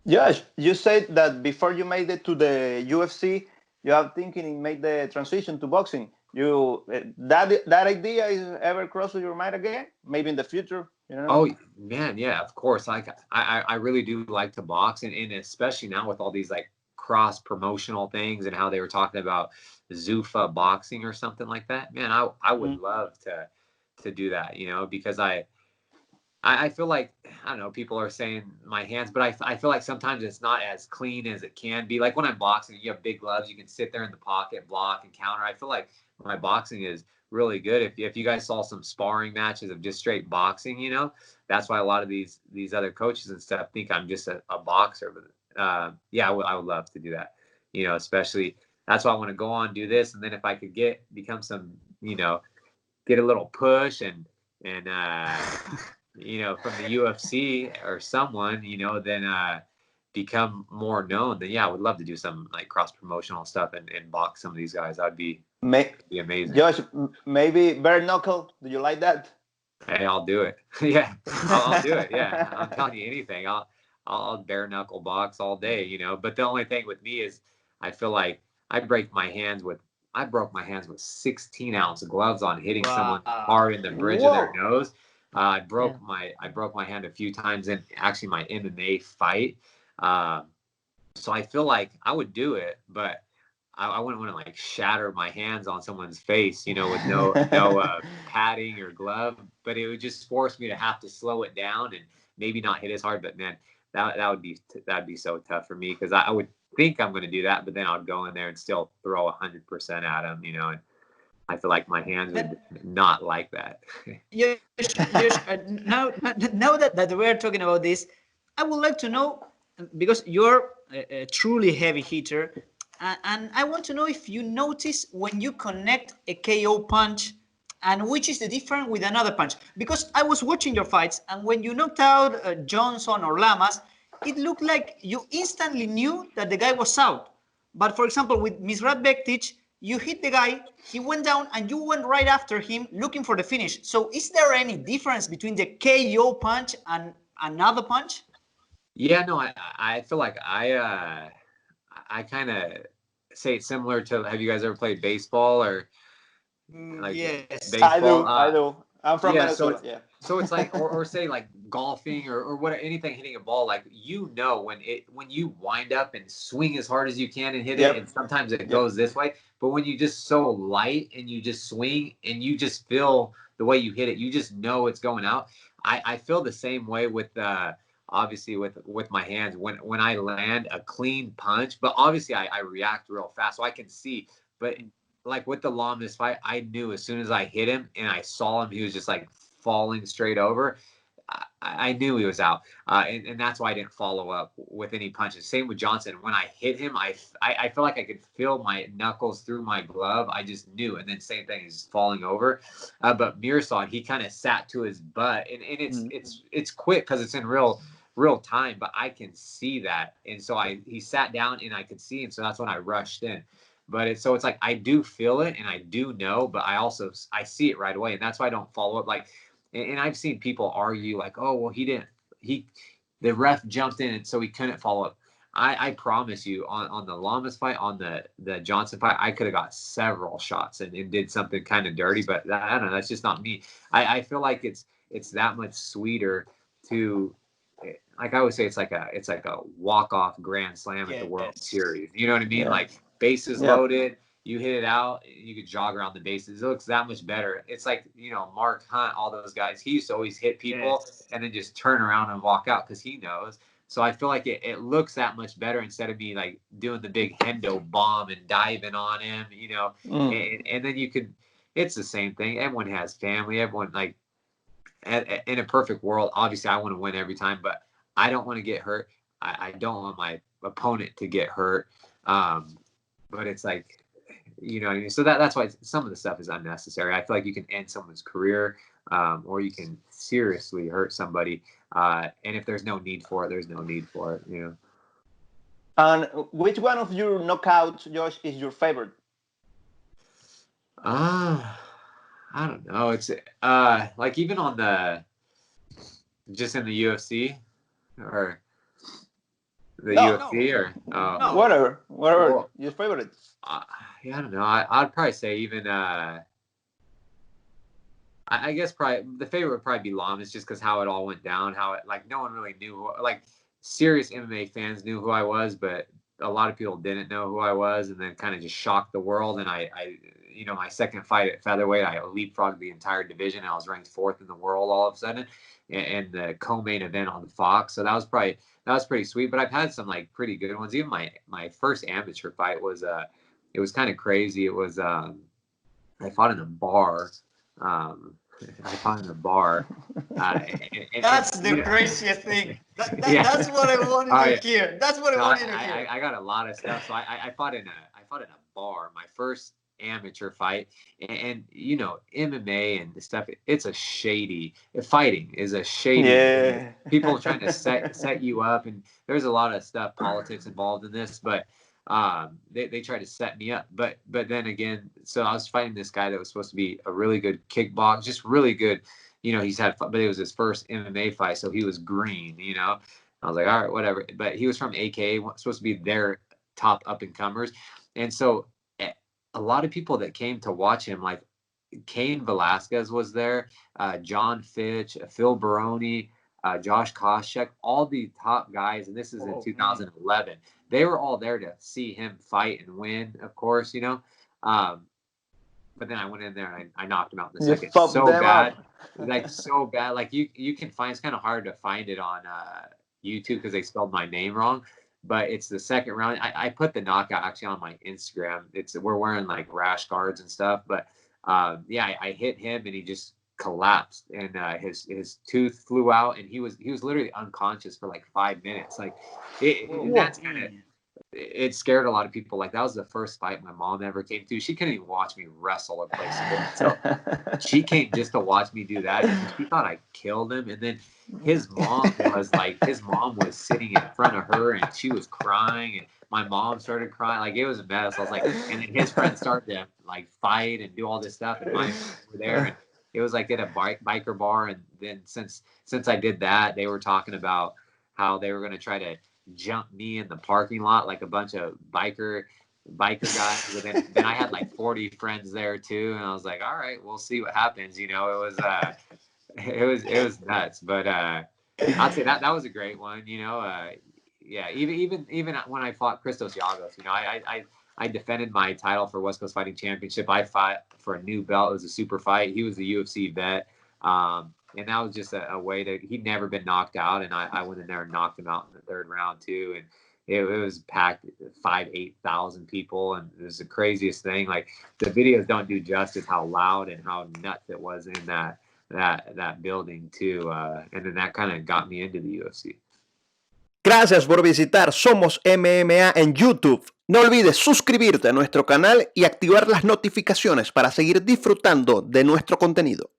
Josh, you said that before you made it to the UFC, you have thinking and made the transition to boxing. You that idea is ever crossed your mind again? Maybe in the future, you know? Oh man, yeah, of course. Like I really do like to box, and especially now with all these like cross promotional things and how they were talking about Zuffa boxing or something like that. Man, I would Mm. love to do that, because I feel like, I don't know, people are saying my hands, but I feel like sometimes it's not as clean as it can be. Like when I'm boxing, you have big gloves, you can sit there in the pocket, block and counter. I feel like my boxing is really good. If you guys saw some sparring matches of just straight boxing, that's why a lot of these other coaches and stuff think I'm just a boxer. But yeah, I would love to do that. Especially that's why I want to go on, do this, and then if I could become some, get a little push and from the UFC or someone, then become more known, then yeah, I would love to do some like cross promotional stuff and box some of these guys. That'd be May, amazing. Josh, maybe bare knuckle. Do you like that? Hey, I'll do it. Yeah, I'll do it. Yeah, I'm telling you anything. I'll bare knuckle box all day, But the only thing with me is I feel like I broke my hands with 16-ounce gloves on, hitting someone hard in the bridge of their Whoa. nose. I Yeah. broke my hand a few times in actually my MMA fight. Uh, so I feel like I would do it, but I wouldn't want to like shatter my hands on someone's face, with no padding or glove. But it would just force me to have to slow it down and maybe not hit as hard. But man, that'd be so tough for me because I would think I'm going to do that, but then I'd go in there and still throw 100% at them, and I feel like my hands would not like that. Yes, yes. Now that we're talking about this, I would like to know, because you're a truly heavy hitter, and I want to know if you notice when you connect a KO punch and which is the difference with another punch. Because I was watching your fights, and when you knocked out Johnson or Lamas, it looked like you instantly knew that the guy was out. But for example, with Misrat Bektic, you hit the guy, he went down, and you went right after him looking for the finish. So is there any difference between the KO punch and another punch? Yeah, no, I feel like I kind of say it's similar to, have you guys ever played baseball or like Yes. I baseball? do. I do. I'm from Yeah, so Venezuela. it's Yeah. so it's like or say like golfing or what, anything hitting a ball, like when you wind up and swing as hard as you can and hit it, and Yep. sometimes it Yep. goes this way, but when you just so light and you just swing and you just feel the way you hit it, you just know it's going out. I feel the same way with obviously with my hands when I land a clean punch, but obviously I react real fast so I can see, but like with the Lamas fight, I knew as soon as I hit him and I saw him, he was just like falling straight over. I knew he was out, and that's why I didn't follow up with any punches. Same with Johnson. When I hit him, I feel like I could feel my knuckles through my glove. I just knew. And then same thing, he's falling over. But Mirsad, he kind of sat to his butt, and Mm. it's quick because it's in real time. But I can see that, and so he sat down and I could see, and so that's when I rushed in. But it's like I do feel it and I do know, but I see it right away, and that's why I don't follow up. Like, and I've seen people argue like, oh well, the ref jumped in and so he couldn't follow up. I promise you, on the Lamas fight, on the Johnson fight, I could have got several shots and did something kind of dirty, but I don't know. That's just not me. I feel like it's that much sweeter to, like I would say, it's like a walk-off grand slam at the World Yes. Series. You know what I mean? Yeah. Like bases Yep. loaded, you hit it out, you could jog around the bases. It looks that much better. It's like, Mark Hunt, all those guys. He used to always hit people Yes. and then just turn around and walk out because he knows. So I feel like it looks that much better instead of me like doing the big Hendo bomb and diving on him. Mm. And then it's the same thing. Everyone has family. Everyone, like, in a perfect world, obviously I want to win every time, but I don't want to get hurt. I don't want my opponent to get hurt. But it's like, you know what I mean? So that's why some of the stuff is unnecessary. I feel like you can end someone's career, or you can seriously hurt somebody. And if there's no need for it, there's no need for it. And which one of your knockouts, Josh, is your favorite? I don't know. It's like even just in the UFC, or The No. UFC or No. Whatever Well, your favorite. yeah, I don't know. I'd probably say even I guess probably the favorite would probably be Lamas, just because how it all went down. How it, like, no one really knew like serious MMA fans knew who I was, but a lot of people didn't know who I was, and then kind of just shocked the world. And I you know, my second fight at featherweight, I leapfrogged the entire division. I was ranked 4th in the world all of a sudden, and the co-main event on Fox. So that was pretty sweet. But I've had some like pretty good ones. Even my first amateur fight was it was kind of crazy. It was I fought in a bar. I fought in a bar. That's the craziest thing. Yeah. That's what I wanted Oh, to yeah. hear. That's what I No, wanted to hear. I got a lot of stuff. So I fought in a bar, my first amateur fight, and you know, MMA and stuff. It's a shady fighting is a shady. Yeah. People trying to set you up, and there's a lot of stuff, politics involved in this, but they tried to set me up, but then again, so I was fighting this guy that was supposed to be a really good kickbox, just really good, you know, but it was his first MMA fight, so he was green, you know. I was like, all right, whatever, but he was from AKA, supposed to be their top up and comers, and so a lot of people that came to watch him, like Cain Velasquez was there, John Fitch, Phil Baroni, Josh Koscheck, all the top guys, and this is in 2011. Man. They were all there to see him fight and win, of course, you know. But then I went in there and I knocked him out in the second. So bad, like so bad. Like you can find, it's kind of hard to find it on YouTube because they spelled my name wrong. But it's the second round. I put the knockout actually on my Instagram. We're wearing like rash guards and stuff, but yeah, I hit him and he just collapsed, and his tooth flew out, and he was literally unconscious for like 5 minutes. Like that's kind of, it scared a lot of people. Like that was the first fight my mom ever came to. She couldn't even watch me wrestle or play sports, so she came just to watch me do that. And she thought I killed him, and then his mom was sitting in front of her, and she was crying, and my mom started crying. Like it was a mess. I was like, and then his friends started to like fight and do all this stuff, and my friends were there, and it was like at a biker bar. And then since I did that, they were talking about how they were going to try to jump me in the parking lot like a bunch of biker guys. But then I had like 40 friends there too, and I was like, all right, we'll see what happens. You know, it was nuts. But I'd say that was a great one. You know, yeah. Even when I fought Christos Giagos, you know, I defended my title for West Coast Fighting Championship. I fought for a new belt. It was a super fight. He was the UFC vet. And that was just a way to, he'd never been knocked out. And I went in there and knocked him out in the third round too. And it was packed, 8,000 people. And it was the craziest thing. Like the videos don't do justice how loud and how nuts it was in that building too. And then that kind of got me into the UFC. Gracias por visitar Somos MMA en YouTube. No olvides suscribirte a nuestro canal y activar las notificaciones para seguir disfrutando de nuestro contenido.